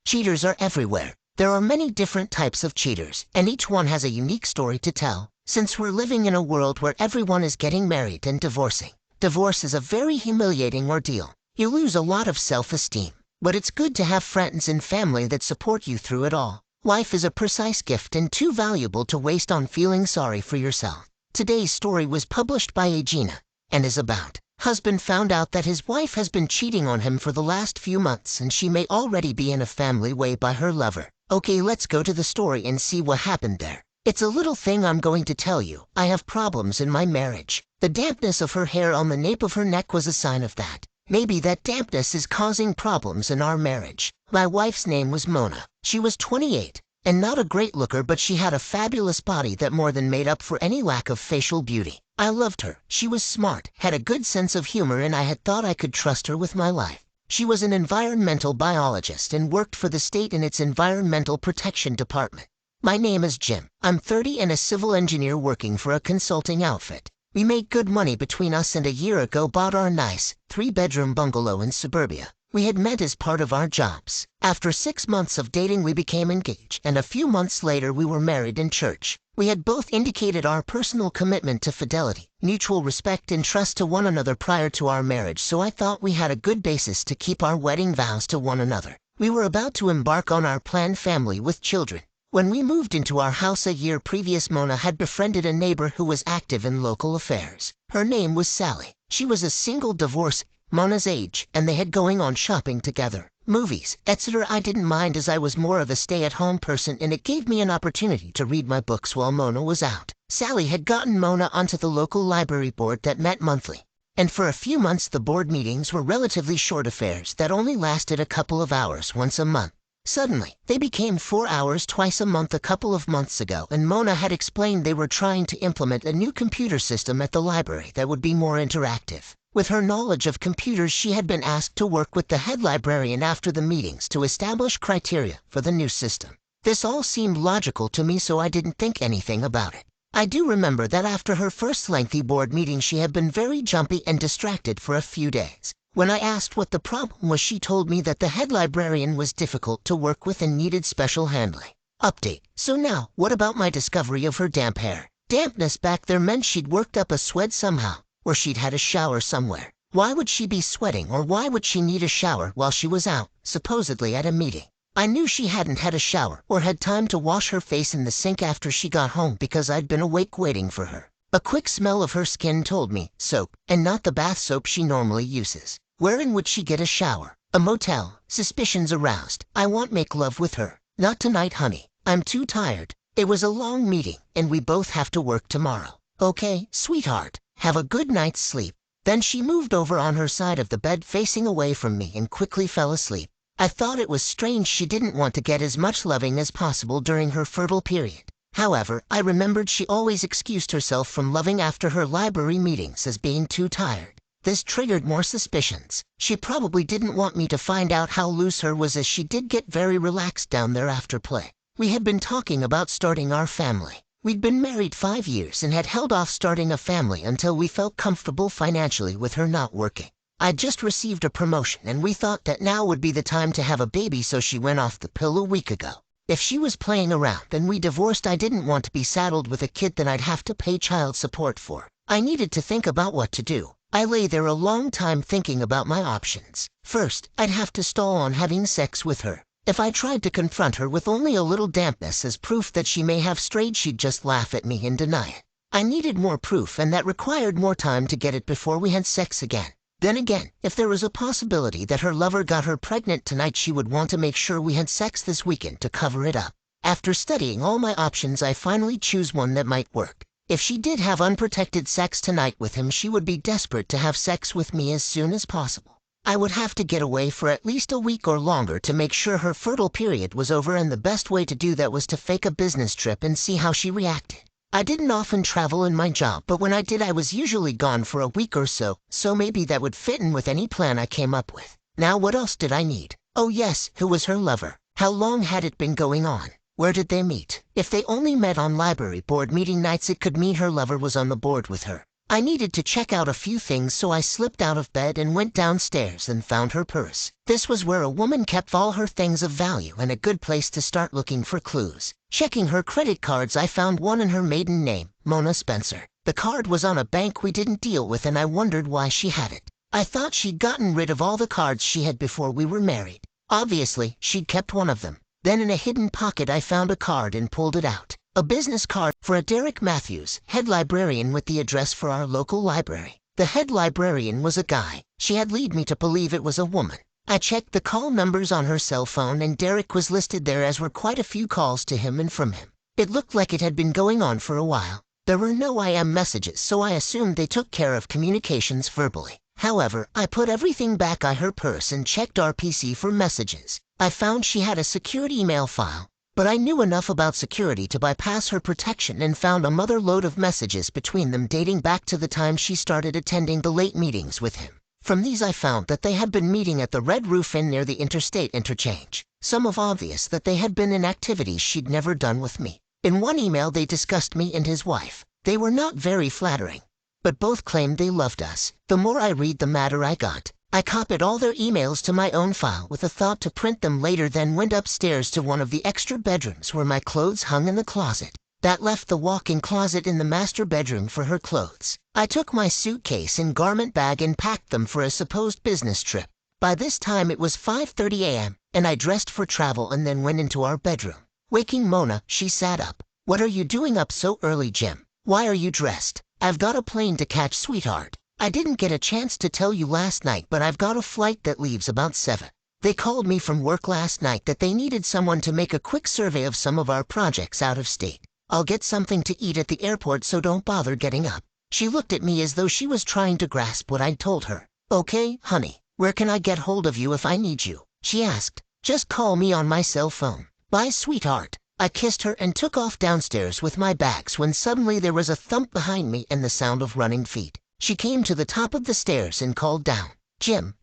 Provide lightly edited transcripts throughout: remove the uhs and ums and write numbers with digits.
Cheaters are everywhere. There are many different types of cheaters, and each one has a unique story to tell. Since we're living in a world where everyone is getting married and divorcing, divorce is a very humiliating ordeal. You lose a lot of self-esteem, but it's good to have friends and family that support you through it all. Life is a precise gift and too valuable to waste on feeling sorry for yourself. Today's story was published by Agena and is about husband found out that his wife has been cheating on him for the last few months and she may already be in a family way by her lover. Okay, let's go to the story and see what happened there. It's a little thing I'm going to tell you. I have problems in my marriage. The dampness of her hair on the nape of her neck was a sign of that. Maybe that dampness is causing problems in our marriage. My wife's name was Mona. She was 28 and not a great looker, but she had a fabulous body that more than made up for any lack of facial beauty. I loved her. She was smart, had a good sense of humor, and I had thought I could trust her with my life. She was an environmental biologist and worked for the state in its Environmental Protection Department. My name is Jim. I'm 30 and a civil engineer working for a consulting outfit. We made good money between us and a year ago bought our nice 3-bedroom bungalow in suburbia. We had met as part of our jobs. After 6 months of dating we became engaged, and a few months later we were married in church. We had both indicated our personal commitment to fidelity, mutual respect and trust to one another prior to our marriage, so I thought we had a good basis to keep our wedding vows to one another. We were about to embark on our planned family with children. When we moved into our house a year previous, Mona had befriended a neighbor who was active in local affairs. Her name was Sally. She was a single divorcee, Mona's age, and they had going on shopping together, movies, etc. I didn't mind as I was more of a stay-at-home person and it gave me an opportunity to read my books while Mona was out. Sally had gotten Mona onto the local library board that met monthly. And for a few months the board meetings were relatively short affairs that only lasted a couple of hours once a month. Suddenly, they became 4 hours twice a month a couple of months ago, and Mona had explained they were trying to implement a new computer system at the library that would be more interactive. With her knowledge of computers, she had been asked to work with the head librarian after the meetings to establish criteria for the new system. This all seemed logical to me, so I didn't think anything about it. I do remember that after her first lengthy board meeting she had been very jumpy and distracted for a few days. When I asked what the problem was, she told me that the head librarian was difficult to work with and needed special handling. Update. So now, what about my discovery of her damp hair? Dampness back there meant she'd worked up a sweat somehow, or she'd had a shower somewhere. Why would she be sweating, or why would she need a shower while she was out, supposedly at a meeting? I knew she hadn't had a shower or had time to wash her face in the sink after she got home because I'd been awake waiting for her. A quick smell of her skin told me soap, and not the bath soap she normally uses. Wherein would she get a shower? A motel. Suspicions aroused. I want make love with her. Not tonight, honey. I'm too tired. It was a long meeting, and we both have to work tomorrow. Okay, sweetheart. Have a good night's sleep. Then she moved over on her side of the bed facing away from me and quickly fell asleep. I thought it was strange she didn't want to get as much loving as possible during her fertile period. However, I remembered she always excused herself from loving after her library meetings as being too tired. This triggered more suspicions. She probably didn't want me to find out how loose her was, as she did get very relaxed down there after play. We had been talking about starting our family. We'd been married 5 years and had held off starting a family until we felt comfortable financially with her not working. I'd just received a promotion and we thought that now would be the time to have a baby, so she went off the pill a week ago. If she was playing around and we divorced, I didn't want to be saddled with a kid that I'd have to pay child support for. I needed to think about what to do. I lay there a long time thinking about my options. First, I'd have to stall on having sex with her. If I tried to confront her with only a little dampness as proof that she may have strayed, she'd just laugh at me and deny it. I needed more proof, and that required more time to get it before we had sex again. Then again, if there was a possibility that her lover got her pregnant tonight, she would want to make sure we had sex this weekend to cover it up. After studying all my options, I finally choose one that might work. If she did have unprotected sex tonight with him, she would be desperate to have sex with me as soon as possible. I would have to get away for at least a week or longer to make sure her fertile period was over, and the best way to do that was to fake a business trip and see how she reacted. I didn't often travel in my job, but when I did I was usually gone for a week or so maybe that would fit in with any plan I came up with. Now what else did I need? Oh yes, who was her lover? How long had it been going on? Where did they meet? If they only met on library board meeting nights, it could mean her lover was on the board with her. I needed to check out a few things, so I slipped out of bed and went downstairs and found her purse. This was where a woman kept all her things of value and a good place to start looking for clues. Checking her credit cards, I found one in her maiden name, Mona Spencer. The card was on a bank we didn't deal with, and I wondered why she had it. I thought she'd gotten rid of all the cards she had before we were married. Obviously, she'd kept one of them. Then in a hidden pocket I found a card and pulled it out. A business card for a Derek Matthews, head librarian, with the address for our local library. The head librarian was a guy. She had led me to believe it was a woman. I checked the call numbers on her cell phone, and Derek was listed there, as were quite a few calls to him and from him. It looked like it had been going on for a while. There were no IM messages, so I assumed they took care of communications verbally. However, I put everything back in her purse and checked our PC for messages. I found she had a secure email file, but I knew enough about security to bypass her protection and found a mother load of messages between them dating back to the time she started attending the late meetings with him. From these I found that they had been meeting at the Red Roof Inn near the interstate interchange. Some of obvious that they had been in activities she'd never done with me. In one email they discussed me and his wife. They were not very flattering, but both claimed they loved us. The more I read, the madder I got. I copied all their emails to my own file with a thought to print them later, then went upstairs to one of the extra bedrooms where my clothes hung in the closet. That left the walk-in closet in the master bedroom for her clothes. I took my suitcase and garment bag and packed them for a supposed business trip. By this time it was 5:30 a.m., and I dressed for travel and then went into our bedroom. Waking Mona, she sat up. "What are you doing up so early, Jim? Why are you dressed?" "I've got a plane to catch, sweetheart. I didn't get a chance to tell you last night, but I've got a flight that leaves about 7. They called me from work last night that they needed someone to make a quick survey of some of our projects out of state. I'll get something to eat at the airport, so don't bother getting up." She looked at me as though she was trying to grasp what I'd told her. "Okay, honey, where can I get hold of you if I need you?" she asked. "Just call me on my cell phone." "Bye, sweetheart." I kissed her and took off downstairs with my bags when suddenly there was a thump behind me and the sound of running feet. She came to the top of the stairs and called down, Jim,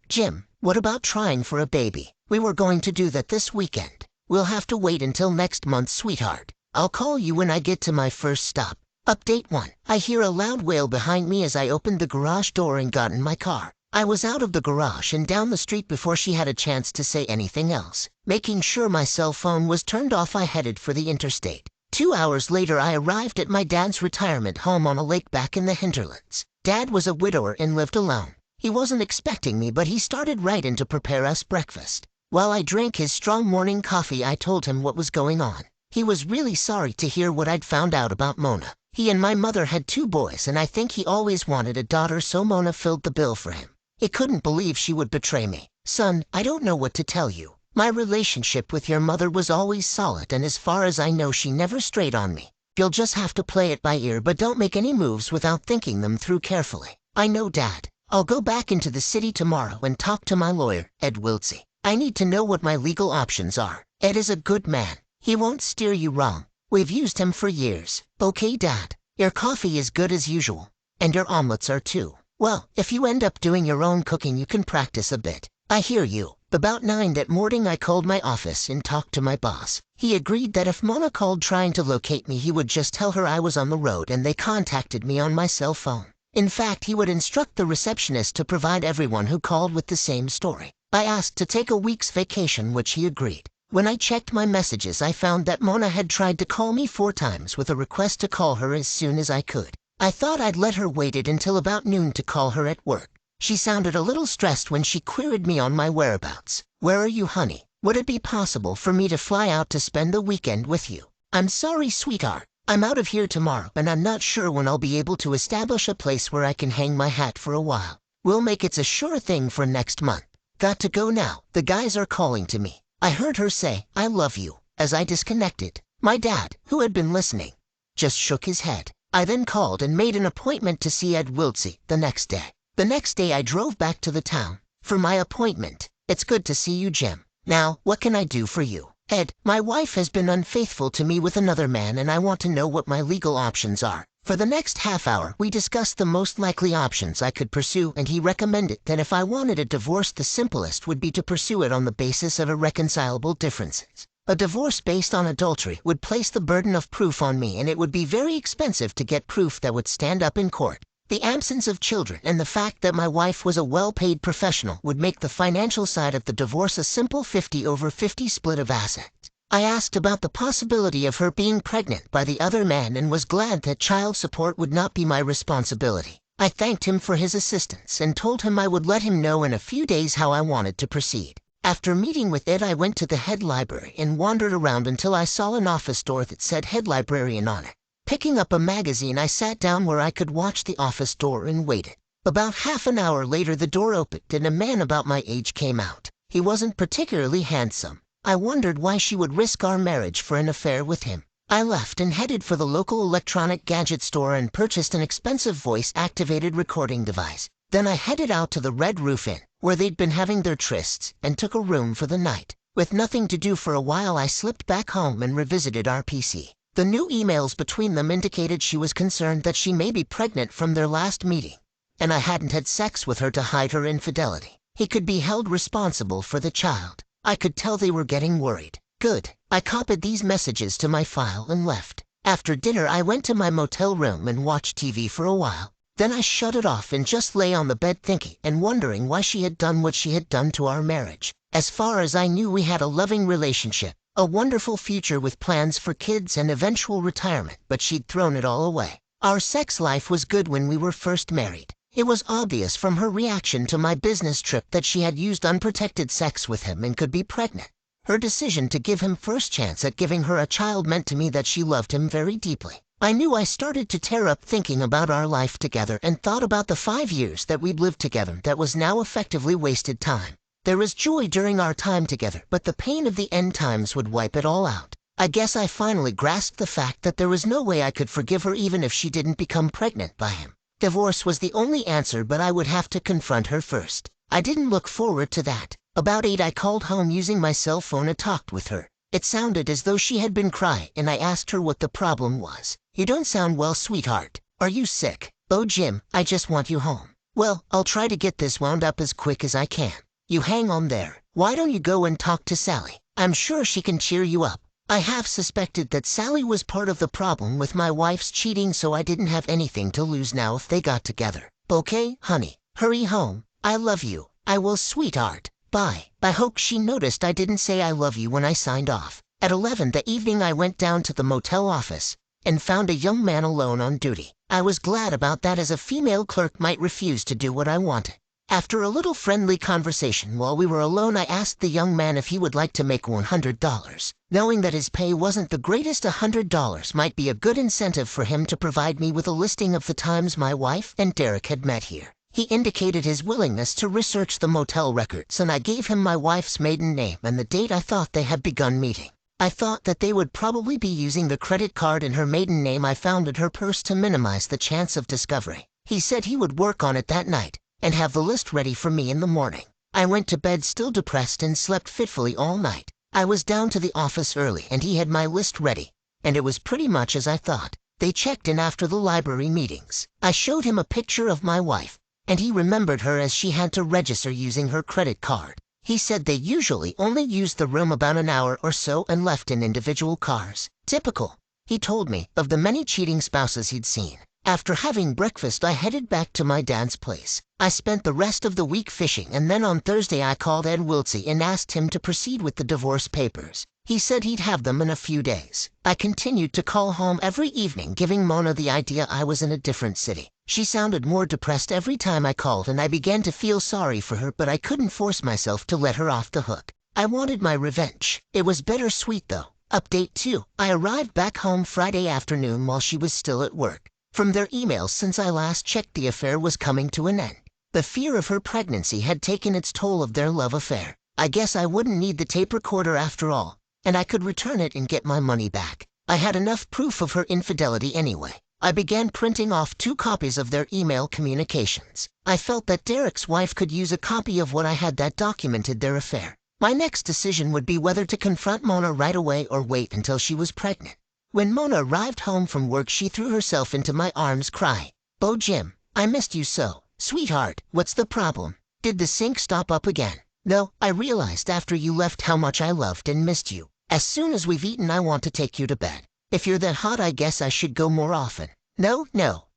what about trying for a baby? We were going to do that this weekend. We'll have to wait until next month, sweetheart. I'll call you when I get to my first stop." Update 1. I hear a loud wail behind me as I opened the garage door and got in my car. I was out of the garage and down the street before she had a chance to say anything else. Making sure my cell phone was turned off, I headed for the interstate. 2 hours later I arrived at my dad's retirement home on a lake back in the hinterlands. Dad was a widower and lived alone. He wasn't expecting me, but he started right in to prepare us breakfast. While I drank his strong morning coffee, I told him what was going on. He was really sorry to hear what I'd found out about Mona. He and my mother had 2 boys, and I think he always wanted a daughter, so Mona filled the bill for him. He couldn't believe she would betray me. "Son, I don't know what to tell you. My relationship with your mother was always solid, and as far as I know she never strayed on me. You'll just have to play it by ear, but don't make any moves without thinking them through carefully." "I know, Dad. I'll go back into the city tomorrow and talk to my lawyer, Ed Wiltsey. I need to know what my legal options are. Ed is a good man. He won't steer you wrong. We've used him for years." "Okay, Dad. Your coffee is good as usual. And your omelets are too. Well, if you end up doing your own cooking, you can practice a bit." "I hear you." About 9 that morning I called my office and talked to my boss. He agreed that if Mona called trying to locate me, he would just tell her I was on the road and they contacted me on my cell phone. In fact, he would instruct the receptionist to provide everyone who called with the same story. I asked to take a week's vacation, which he agreed. When I checked my messages, I found that Mona had tried to call me 4 times with a request to call her as soon as I could. I thought I'd let her wait until about noon to call her at work. She sounded a little stressed when she queried me on my whereabouts. "Where are you, honey? Would it be possible for me to fly out to spend the weekend with you?" "I'm sorry, sweetheart. I'm out of here tomorrow, and I'm not sure when I'll be able to establish a place where I can hang my hat for a while. We'll make it a sure thing for next month. Got to go now. The guys are calling to me." I heard her say, "I love you," as I disconnected. My dad, who had been listening, just shook his head. I then called and made an appointment to see Ed Wiltsey the next day. The next day I drove back to the town for my appointment. "It's good to see you, Jim. Now, what can I do for you?" "Ed, my wife has been unfaithful to me with another man, and I want to know what my legal options are." For the next half hour, we discussed the most likely options I could pursue, and he recommended that if I wanted a divorce, the simplest would be to pursue it on the basis of irreconcilable differences. A divorce based on adultery would place the burden of proof on me, and it would be very expensive to get proof that would stand up in court. The absence of children and the fact that my wife was a well-paid professional would make the financial side of the divorce a simple 50-over-50 split of assets. I asked about the possibility of her being pregnant by the other man and was glad that child support would not be my responsibility. I thanked him for his assistance and told him I would let him know in a few days how I wanted to proceed. After meeting with Ed, I went to the head library and wandered around until I saw an office door that said head librarian on it. Picking up a magazine, I sat down where I could watch the office door and waited. About half an hour later, the door opened and a man about my age came out. He wasn't particularly handsome. I wondered why she would risk our marriage for an affair with him. I left and headed for the local electronic gadget store and purchased an expensive voice-activated recording device. Then I headed out to the Red Roof Inn, where they'd been having their trysts, and took a room for the night. With nothing to do for a while, I slipped back home and revisited our PC. The new emails between them indicated she was concerned that she may be pregnant from their last meeting, and I hadn't had sex with her to hide her infidelity. He could be held responsible for the child. I could tell they were getting worried. Good. I copied these messages to my file and left. After dinner, I went to my motel room and watched TV for a while. Then I shut it off and just lay on the bed thinking and wondering why she had done what she had done to our marriage. As far as I knew, we had a loving relationship, a wonderful future with plans for kids and eventual retirement, but she'd thrown it all away. Our sex life was good when we were first married. It was obvious from her reaction to my business trip that she had used unprotected sex with him and could be pregnant. Her decision to give him first chance at giving her a child meant to me that she loved him very deeply. I knew I started to tear up thinking about our life together and thought about the 5 years that we'd lived together that was now effectively wasted time. There was joy during our time together, but the pain of the end times would wipe it all out. I guess I finally grasped the fact that there was no way I could forgive her even if she didn't become pregnant by him. Divorce was the only answer, but I would have to confront her first. I didn't look forward to that. About 8, I called home using my cell phone and talked with her. It sounded as though she had been crying, and I asked her what the problem was. "You don't sound well, sweetheart. Are you sick?" "Oh, Jim, I just want you home." "Well, I'll try to get this wound up as quick as I can. You hang on there. Why don't you go and talk to Sally? I'm sure she can cheer you up." I half suspected that Sally was part of the problem with my wife's cheating, so I didn't have anything to lose now if they got together. "Okay, honey. Hurry home. I love you." "I will, sweetheart. Bye." I hope she noticed I didn't say I love you when I signed off. At 11 that evening, I went down to the motel office and found a young man alone on duty. I was glad about that, as a female clerk might refuse to do what I wanted. After a little friendly conversation while we were alone, I asked the young man if he would like to make $100. Knowing that his pay wasn't the greatest, $100 might be a good incentive for him to provide me with a listing of the times my wife and Derek had met here. He indicated his willingness to research the motel records, and I gave him my wife's maiden name and the date I thought they had begun meeting. I thought that they would probably be using the credit card in her maiden name I found in her purse to minimize the chance of discovery. He said he would work on it that night and have the list ready for me in the morning. I went to bed still depressed and slept fitfully all night. I was down to the office early and he had my list ready, and it was pretty much as I thought. They checked in after the library meetings. I showed him a picture of my wife, and he remembered her as she had to register using her credit card. He said they usually only used the room about an hour or so and left in individual cars. Typical, he told me, of the many cheating spouses he'd seen. After having breakfast, I headed back to my dad's place. I spent the rest of the week fishing, and then on Thursday I called Ed Wiltsey and asked him to proceed with the divorce papers. He said he'd have them in a few days. I continued to call home every evening, giving Mona the idea I was in a different city. She sounded more depressed every time I called, and I began to feel sorry for her, but I couldn't force myself to let her off the hook. I wanted my revenge. It was bittersweet, though. Update 2. I arrived back home Friday afternoon while she was still at work. From their emails since I last checked, the affair was coming to an end. The fear of her pregnancy had taken its toll of their love affair. I guess I wouldn't need the tape recorder after all, and I could return it and get my money back. I had enough proof of her infidelity anyway. I began printing off 2 copies of their email communications. I felt that Derek's wife could use a copy of what I had that documented their affair. My next decision would be whether to confront Mona right away or wait until she was pregnant. When Mona arrived home from work, she threw herself into my arms crying, "Oh, Jim, I missed you so. Sweetheart, what's the problem? Did the sink stop up again?" "No, I realized after you left how much I loved and missed you. As soon as we've eaten, I want to take you to bed. If you're that hot, I guess I should go more often." No,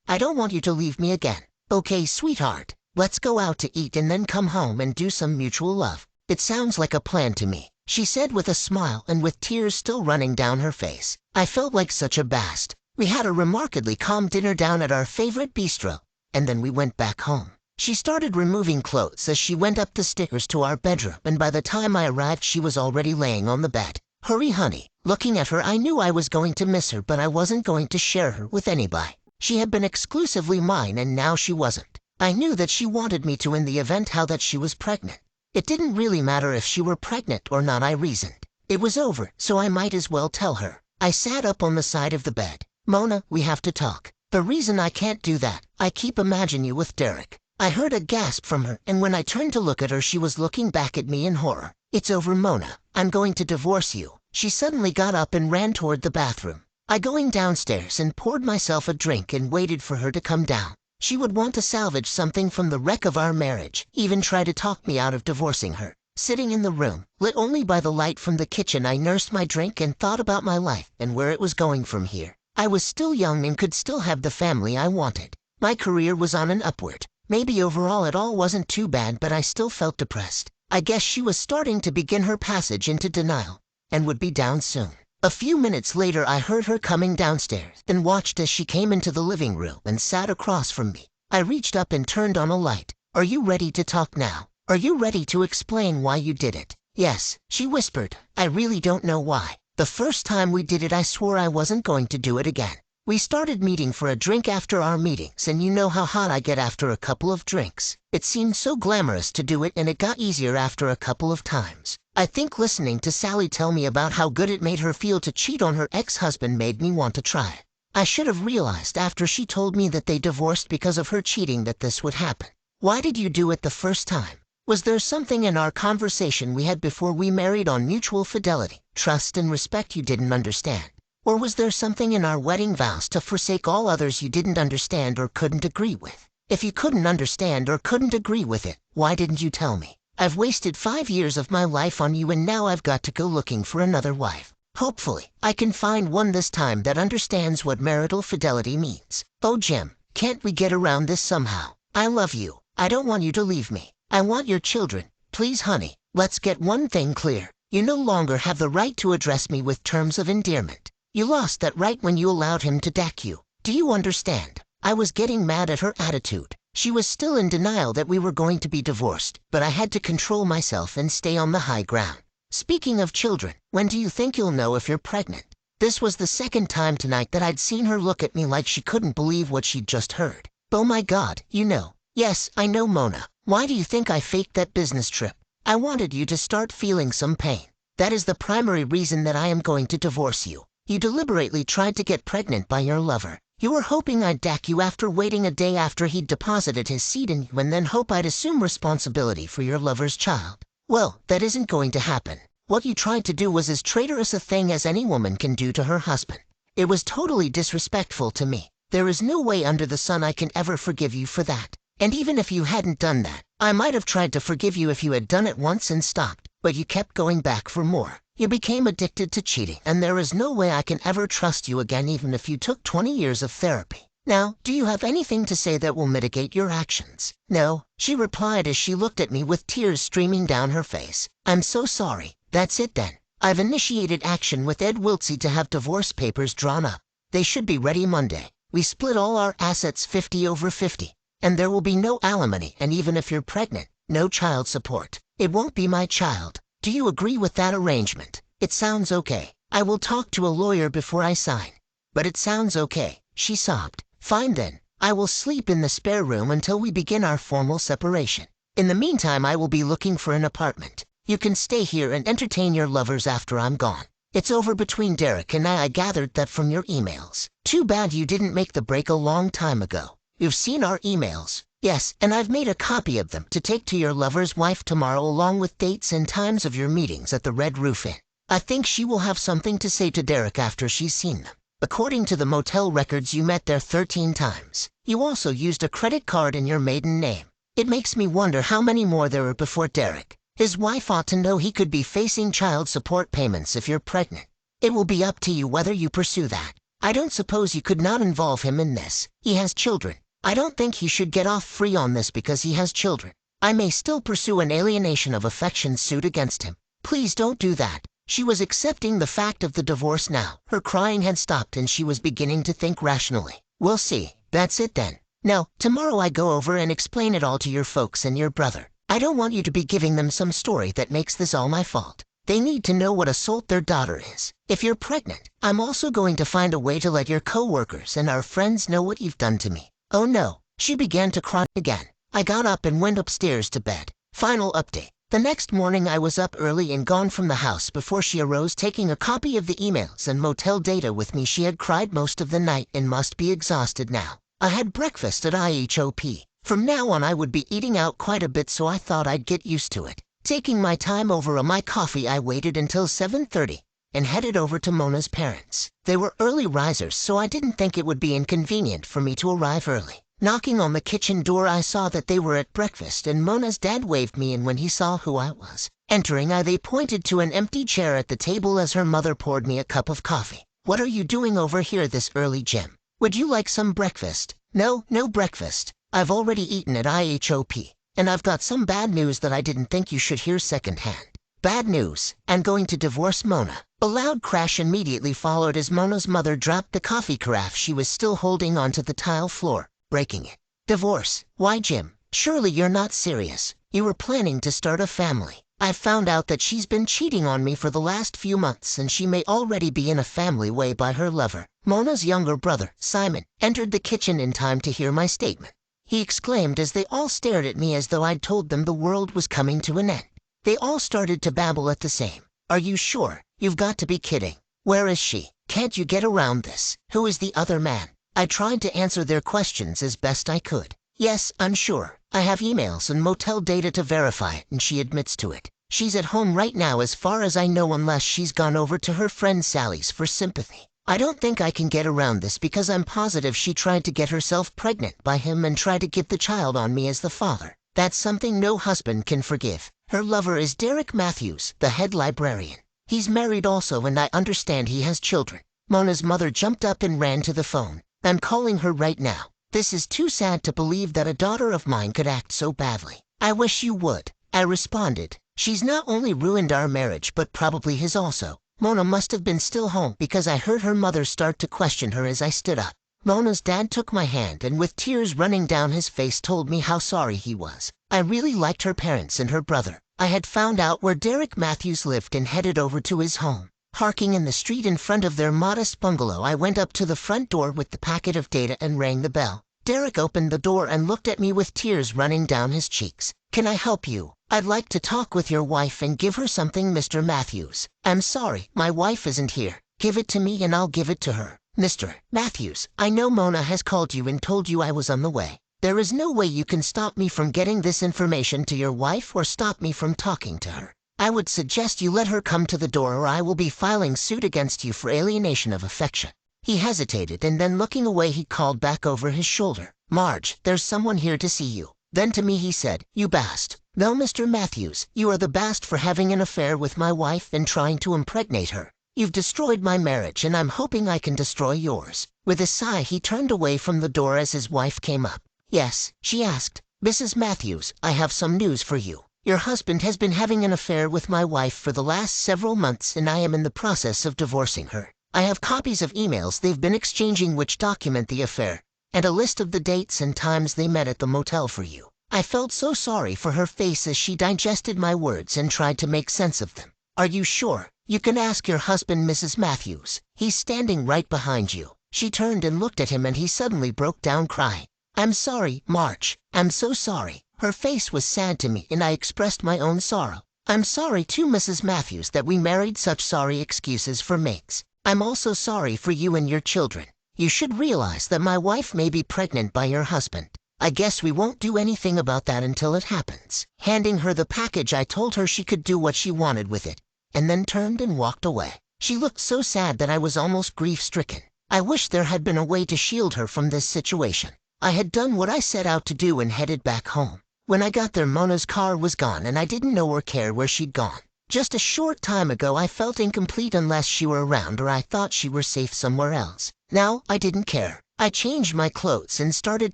I don't want you to leave me again. Okay, sweetheart, let's go out to eat and then come home and do some mutual love. It sounds like a plan to me, she said with a smile and with tears still running down her face. I felt like such a bast. We had a remarkably calm dinner down at our favorite bistro, and then we went back home. She started removing clothes as she went up the stairs to our bedroom, and by the time I arrived she was already laying on the bed. Hurry, honey. Looking at her, I knew I was going to miss her, but I wasn't going to share her with anybody. She had been exclusively mine, and now she wasn't. I knew that she wanted me to in the event how that she was pregnant. It didn't really matter if she were pregnant or not, I reasoned. It was over, so I might as well tell her. I sat up on the side of the bed. Mona, we have to talk. The reason I can't do that, I keep imagining you with Derek. I heard a gasp from her, and when I turned to look at her she was looking back at me in horror. It's over, Mona. I'm going to divorce you. She suddenly got up and ran toward the bathroom. I going downstairs and poured myself a drink and waited for her to come down. She would want to salvage something from the wreck of our marriage, even try to talk me out of divorcing her. Sitting in the room, lit only by the light from the kitchen, I nursed my drink and thought about my life and where it was going from here. I was still young and could still have the family I wanted. My career was on an upward. Maybe overall it all wasn't too bad, but I still felt depressed. I guess she was starting to begin her passage into denial, and would be down soon. A few minutes later I heard her coming downstairs, then watched as she came into the living room and sat across from me. I reached up and turned on a light. Are you ready to talk now? Are you ready to explain why you did it? Yes, she whispered. I really don't know why. The first time we did it I swore I wasn't going to do it again. We started meeting for a drink after our meetings, and you know how hot I get after a couple of drinks. It seemed so glamorous to do it, and it got easier after a couple of times. I think listening to Sally tell me about how good it made her feel to cheat on her ex-husband made me want to try it. I should have realized after she told me that they divorced because of her cheating that this would happen. Why did you do it the first time? Was there something in our conversation we had before we married on mutual fidelity, trust, and respect you didn't understand? Or was there something in our wedding vows to forsake all others you didn't understand or couldn't agree with? If you couldn't understand or couldn't agree with it, why didn't you tell me? I've wasted 5 years of my life on you, and now I've got to go looking for another wife. Hopefully, I can find one this time that understands what marital fidelity means. Oh, Jim, can't we get around this somehow? I love you. I don't want you to leave me. I want your children. Please, honey, let's get one thing clear. You no longer have the right to address me with terms of endearment. You lost that right when you allowed him to deck you. Do you understand? I was getting mad at her attitude. She was still in denial that we were going to be divorced, but I had to control myself and stay on the high ground. Speaking of children, when do you think you'll know if you're pregnant? This was the second time tonight that I'd seen her look at me like she couldn't believe what she'd just heard. Oh my God, you know. Yes, I know, Mona. Why do you think I faked that business trip? I wanted you to start feeling some pain. That is the primary reason that I am going to divorce you. You deliberately tried to get pregnant by your lover. You were hoping I'd deck you after waiting a day after he'd deposited his seed in you, and then hope I'd assume responsibility for your lover's child. Well, that isn't going to happen. What you tried to do was as traitorous a thing as any woman can do to her husband. It was totally disrespectful to me. There is no way under the sun I can ever forgive you for that. And even if you hadn't done that, I might have tried to forgive you if you had done it once and stopped, but you kept going back for more. You became addicted to cheating, and there is no way I can ever trust you again, even if you took 20 years of therapy. Now, do you have anything to say that will mitigate your actions? No, she replied as she looked at me with tears streaming down her face. I'm so sorry. That's it then. I've initiated action with Ed Wiltsey to have divorce papers drawn up. They should be ready Monday. We split all our assets 50/50. And there will be no alimony, and even if you're pregnant, no child support. It won't be my child. Do you agree with that arrangement? It sounds okay. I will talk to a lawyer before I sign. But it sounds okay, she sobbed. Fine then. I will sleep in the spare room until we begin our formal separation. In the meantime, I will be looking for an apartment. You can stay here and entertain your lovers after I'm gone. It's over between Derek and I gathered that from your emails. Too bad you didn't make the break a long time ago. You've seen our emails. Yes, and I've made a copy of them to take to your lover's wife tomorrow, along with dates and times of your meetings at the Red Roof Inn. I think she will have something to say to Derek after she's seen them. According to the motel records, you met there 13 times. You also used a credit card in your maiden name. It makes me wonder how many more there were before Derek. His wife ought to know he could be facing child support payments if you're pregnant. It will be up to you whether you pursue that. I don't suppose you could not involve him in this. He has children. I don't think he should get off free on this because he has children. I may still pursue an alienation of affection suit against him. Please don't do that." She was accepting the fact of the divorce now. Her crying had stopped and she was beginning to think rationally. "We'll see. That's it then. Now, tomorrow I go over and explain it all to your folks and your brother. I don't want you to be giving them some story that makes this all my fault. They need to know what assault their daughter is. If you're pregnant, I'm also going to find a way to let your co-workers and our friends know what you've done to me." "Oh no." She began to cry again. I got up and went upstairs to bed. Final update. The next morning I was up early and gone from the house before she arose, taking a copy of the emails and motel data with me. She had cried most of the night and must be exhausted now. I had breakfast at IHOP. From now on I would be eating out quite a bit, so I thought I'd get used to it. Taking my time over my coffee, I waited until 7:30 and headed over to Mona's parents. They were early risers, so I didn't think it would be inconvenient for me to arrive early. Knocking on the kitchen door, I saw that they were at breakfast, and Mona's dad waved me in when he saw who I was. Entering, they pointed to an empty chair at the table as her mother poured me a cup of coffee. "What are you doing over here this early, Jim? Would you like some breakfast?" "No, no breakfast. I've already eaten at IHOP, and I've got some bad news that I didn't think you should hear secondhand." "Bad news? I'm going to divorce Mona." A loud crash immediately followed as Mona's mother dropped the coffee carafe she was still holding onto the tile floor, breaking it. "Divorce? Why, Jim? Surely you're not serious. You were planning to start a family. I've found out that she's been cheating on me for the last few months, and she may already be in a family way by her lover." Mona's younger brother, Simon, entered the kitchen in time to hear my statement. He exclaimed as they all stared at me as though I'd told them the world was coming to an end. They all started to babble at the same. "Are you sure? You've got to be kidding. Where is she? Can't you get around this? Who is the other man?" I tried to answer their questions as best I could. "Yes, I'm sure. I have emails and motel data to verify it, and she admits to it. She's at home right now as far as I know, unless she's gone over to her friend Sally's for sympathy. I don't think I can get around this because I'm positive she tried to get herself pregnant by him and tried to get the child on me as the father. That's something no husband can forgive. Her lover is Derek Matthews, the head librarian. He's married also, and I understand he has children." Mona's mother jumped up and ran to the phone. "I'm calling her right now. This is too sad to believe that a daughter of mine could act so badly." "I wish you would," I responded. "She's not only ruined our marriage but probably his also." Mona must have been still home because I heard her mother start to question her as I stood up. Mona's dad took my hand and with tears running down his face told me how sorry he was. I really liked her parents and her brother. I had found out where Derek Matthews lived and headed over to his home. Parking in the street in front of their modest bungalow, I went up to the front door with the packet of data and rang the bell. Derek opened the door and looked at me with tears running down his cheeks. "Can I help you? I'd like to talk with your wife and give her something, Mr. Matthews." "I'm sorry, my wife isn't here. Give it to me and I'll give it to her." "Mr. Matthews, I know Mona has called you and told you I was on the way. There is no way you can stop me from getting this information to your wife or stop me from talking to her. I would suggest you let her come to the door or I will be filing suit against you for alienation of affection." He hesitated, and then looking away he called back over his shoulder, "Marge, there's someone here to see you." Then to me he said, "You bast. No, Mr. Matthews, you are the bast for having an affair with my wife and trying to impregnate her. You've destroyed my marriage and I'm hoping I can destroy yours." With a sigh he turned away from the door as his wife came up. "Yes?" she asked. "Mrs. Matthews, I have some news for you. Your husband has been having an affair with my wife for the last several months and I am in the process of divorcing her. I have copies of emails they've been exchanging which document the affair, and a list of the dates and times they met at the motel for you." I felt so sorry for her face as she digested my words and tried to make sense of them. "Are you sure? You can ask your husband, Mrs. Matthews. He's standing right behind you." She turned and looked at him and he suddenly broke down crying. "I'm sorry, Marge. I'm so sorry." Her face was sad to me and I expressed my own sorrow. "I'm sorry too, Mrs. Matthews, that we married such sorry excuses for mates. I'm also sorry for you and your children. You should realize that my wife may be pregnant by your husband. I guess we won't do anything about that until it happens." Handing her the package, I told her she could do what she wanted with it, and then turned and walked away. She looked so sad that I was almost grief-stricken. I wished there had been a way to shield her from this situation. I had done what I set out to do and headed back home. When I got there, Mona's car was gone and I didn't know or care where she'd gone. Just a short time ago I felt incomplete unless she were around or I thought she were safe somewhere else. Now I didn't care. I changed my clothes and started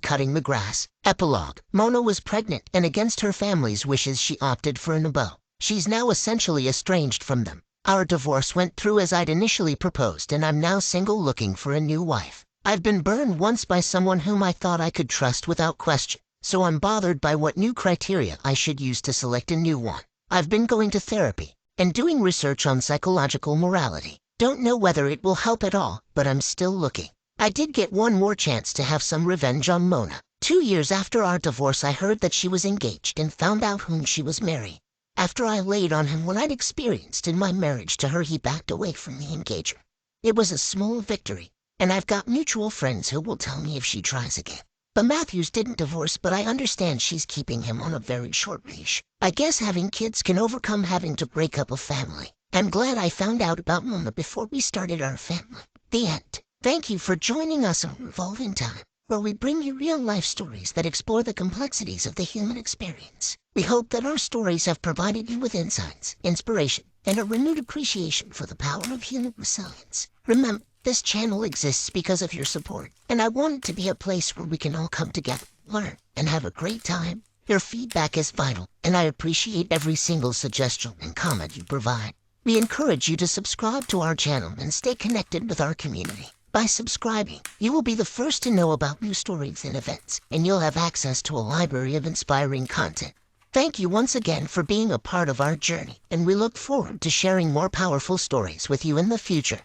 cutting the grass. Epilogue. Mona was pregnant and against her family's wishes she opted for an abo. She's now essentially estranged from them. Our divorce went through as I'd initially proposed and I'm now single looking for a new wife. I've been burned once by someone whom I thought I could trust without question, so I'm bothered by what new criteria I should use to select a new one. I've been going to therapy and doing research on psychological morality. Don't know whether it will help at all, but I'm still looking. I did get one more chance to have some revenge on Mona. 2 years after our divorce I heard that she was engaged and found out whom she was marrying. After I laid on him what I'd experienced in my marriage to her, he backed away from the engagement. It was a small victory, and I've got mutual friends who will tell me if she tries again. But Matthews didn't divorce, but I understand she's keeping him on a very short leash. I guess having kids can overcome having to break up a family. I'm glad I found out about Mona before we started our family. The end. Thank you for joining us on Revolving Time, where we bring you real-life stories that explore the complexities of the human experience. We hope that our stories have provided you with insights, inspiration, and a renewed appreciation for the power of human resilience. Remember, this channel exists because of your support, and I want it to be a place where we can all come together, learn, and have a great time. Your feedback is vital, and I appreciate every single suggestion and comment you provide. We encourage you to subscribe to our channel and stay connected with our community. By subscribing, you will be the first to know about new stories and events, and you'll have access to a library of inspiring content. Thank you once again for being a part of our journey, and we look forward to sharing more powerful stories with you in the future.